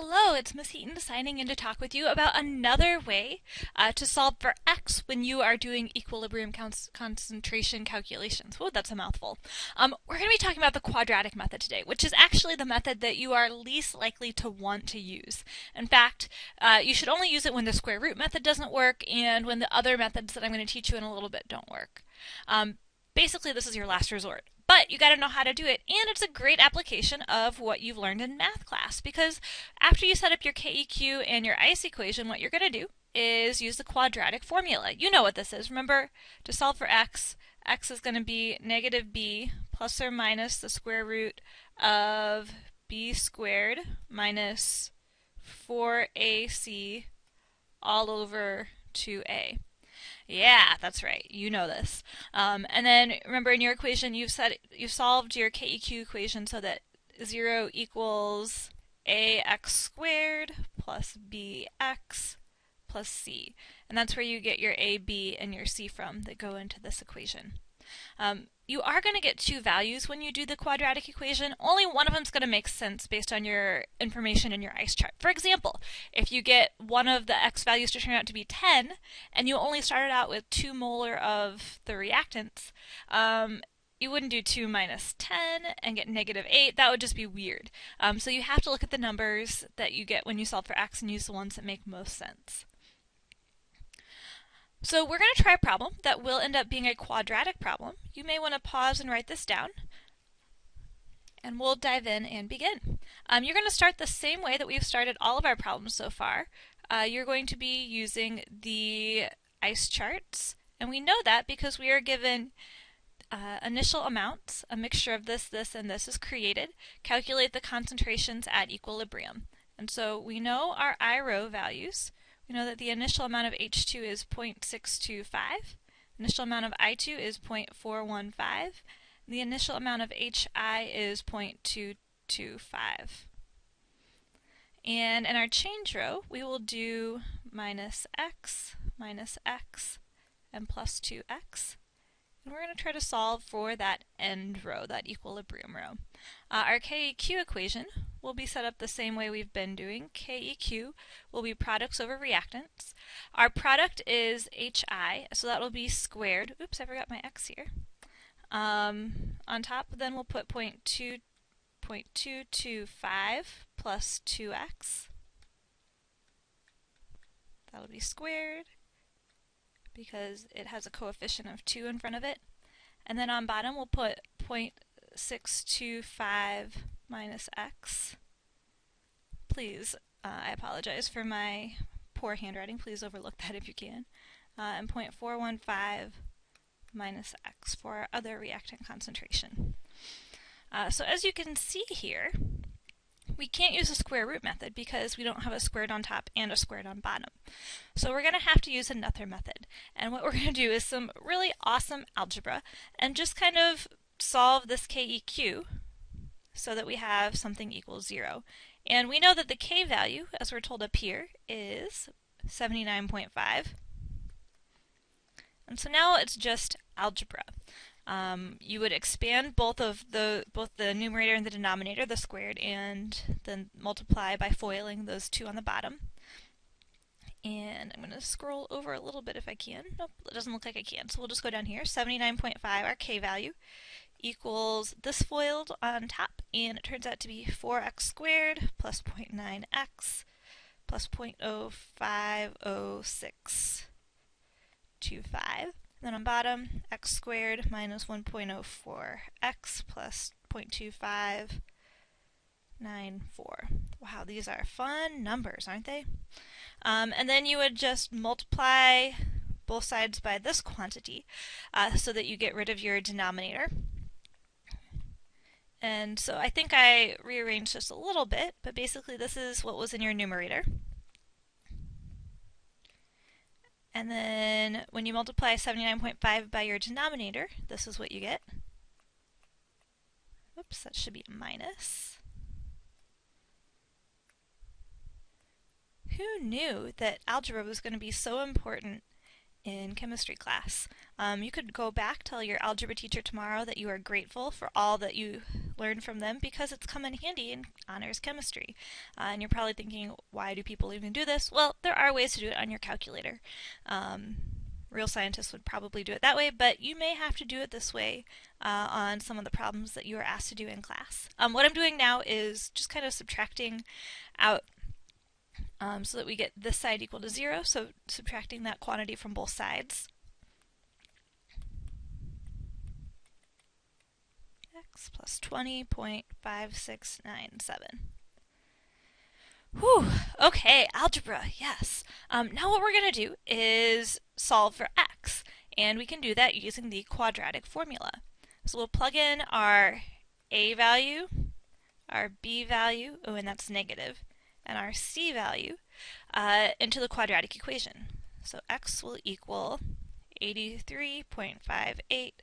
Hello, it's Miss Heaton signing in to talk with you about another way to solve for x when you are doing equilibrium concentration calculations. Whoa, that's a mouthful. We're going to be talking about the quadratic method today, which is actually the method that you are least likely to want to use. In fact, you should only use it when the square root method doesn't work and when the other methods that I'm going to teach you in a little bit don't work. Basically, this is your last resort. But you got to know how to do it, and it's a great application of what you've learned in math class, because after you set up your KEQ and your ICE equation, what you're going to do is use the quadratic formula. You know what this is. Remember, to solve for x is going to be negative b plus or minus the square root of b squared minus 4ac all over 2a. Yeah, that's right. You know this. And then remember in your equation you've solved your KEQ equation so that 0 equals ax squared plus bx plus c. And that's where you get your a, b, and your c from that go into this equation. You are going to get two values when you do the quadratic equation. Only one of them is going to make sense based on your information in your ICE chart. For example, if you get one of the x values to turn out to be 10, and you only started out with 2 molar of the reactants, you wouldn't do 2 minus 10 and get negative 8. That would just be weird. So you have to look at the numbers that you get when you solve for x and use the ones that make most sense. So we're going to try a problem that will end up being a quadratic problem. You may want to pause and write this down, and we'll dive in and begin. You're going to start the same way that we've started all of our problems so far. You're going to be using the ICE charts, and we know that because we are given initial amounts, a mixture of this, this, and this is created. Calculate the concentrations at equilibrium. And so we know our I row values. We know that the initial amount of H2 is 0.625, initial amount of I2 is 0.415, and the initial amount of HI is 0.225. And in our change row, we will do minus x, and plus 2x. And we're going to try to solve for that end row, that equilibrium row. Our KEQ equation will be set up the same way we've been doing. KEQ will be products over reactants. Our product is HI, so that will be squared. Oops, I forgot my x here. On top, then we'll put 0.225 plus 2x. That'll be squared, because it has a coefficient of 2 in front of it. And then on bottom we'll put 0.625 minus x. Please, I apologize for my poor handwriting. Please overlook that if you can. And 0.415 minus x for our other reactant concentration. So as you can see here, we can't use the square root method because we don't have a squared on top and a squared on bottom. So we're going to have to use another method. And what we're going to do is some really awesome algebra and just kind of solve this KEQ so that we have something equals 0. And we know that the K value, as we're told up here, is 79.5. And so now it's just algebra. You would expand both the numerator and the denominator, the squared, and then multiply by foiling those two on the bottom. And I'm going to scroll over a little bit if I can. Nope, it doesn't look like I can. So we'll just go down here. 79.5, our K value, equals this foiled on top, and it turns out to be 4x squared plus 0.9x plus 0.050625. Then on bottom, x squared minus 1.04x plus 0.2594. Wow, these are fun numbers, aren't they? And then you would just multiply both sides by this quantity so that you get rid of your denominator. And so I think I rearranged this a little bit, but basically this is what was in your numerator. And then when you multiply 79.5 by your denominator, this is what you get. Oops, that should be a minus. Who knew that algebra was going to be so important in chemistry class. You could go back, tell your algebra teacher tomorrow that you are grateful for all that you learned from them because it's come in handy in honors chemistry. And you're probably thinking, why do people even do this? Well, there are ways to do it on your calculator. Real scientists would probably do it that way, but you may have to do it this way on some of the problems that you are asked to do in class. What I'm doing now is just kind of subtracting out so that we get this side equal to 0, so subtracting that quantity from both sides. X plus 20.5697. Whew, okay, algebra, yes. Now what we're going to do is solve for x, and we can do that using the quadratic formula. So we'll plug in our a value, our b value, oh, and that's negative, and our c value into the quadratic equation. So x will equal 83.58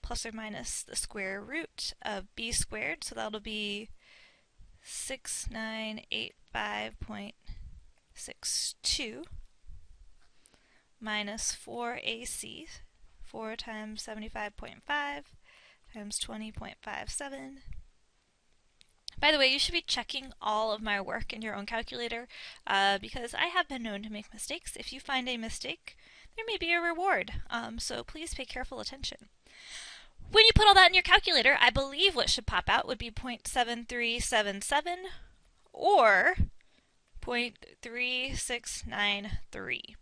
plus or minus the square root of b squared, so that'll be 6985.62 minus 4ac, 4 times 75.5 times 20.57. By the way, you should be checking all of my work in your own calculator because I have been known to make mistakes. If you find a mistake, there may be a reward, so please pay careful attention. When you put all that in your calculator, I believe what should pop out would be 0.7377 or 0.3693.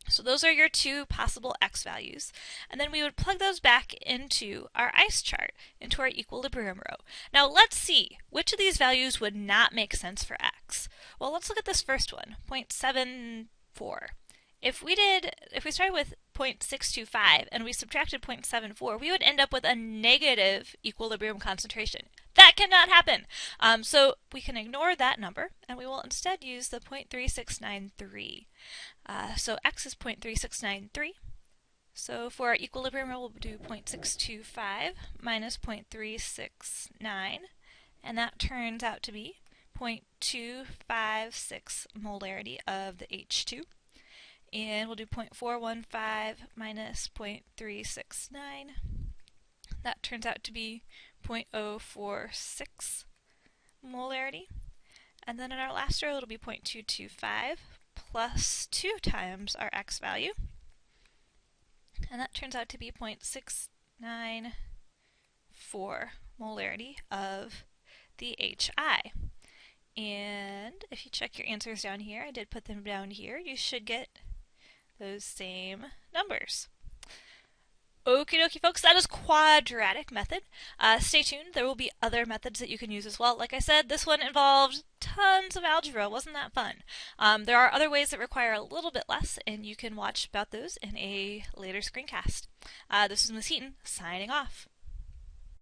So those are your two possible x values. And then we would plug those back into our ice chart, into our equilibrium row. Now let's see, which of these values would not make sense for x? Well, let's look at this first one, 0.74. If we started with 0.625 and we subtracted 0.74, we would end up with a negative equilibrium concentration. That cannot happen. So we can ignore that number and we will instead use the 0.3693. So x is 0.3693. So for our equilibrium, we'll do 0.625 minus 0.369, and that turns out to be 0.256 molarity of the H2. And we'll do 0.415 minus 0.369. That turns out to be 0.046 molarity. And then in our last row, it'll be 0.225 plus 2 times our x value. And that turns out to be 0.694 molarity of the HI. And if you check your answers down here, I did put them down here, you should get those same numbers. Okie dokie, folks, that is quadratic method. Stay tuned, there will be other methods that you can use as well. Like I said, this one involved tons of algebra. Wasn't that fun? There are other ways that require a little bit less, and you can watch about those in a later screencast. This is Ms. Heaton, signing off.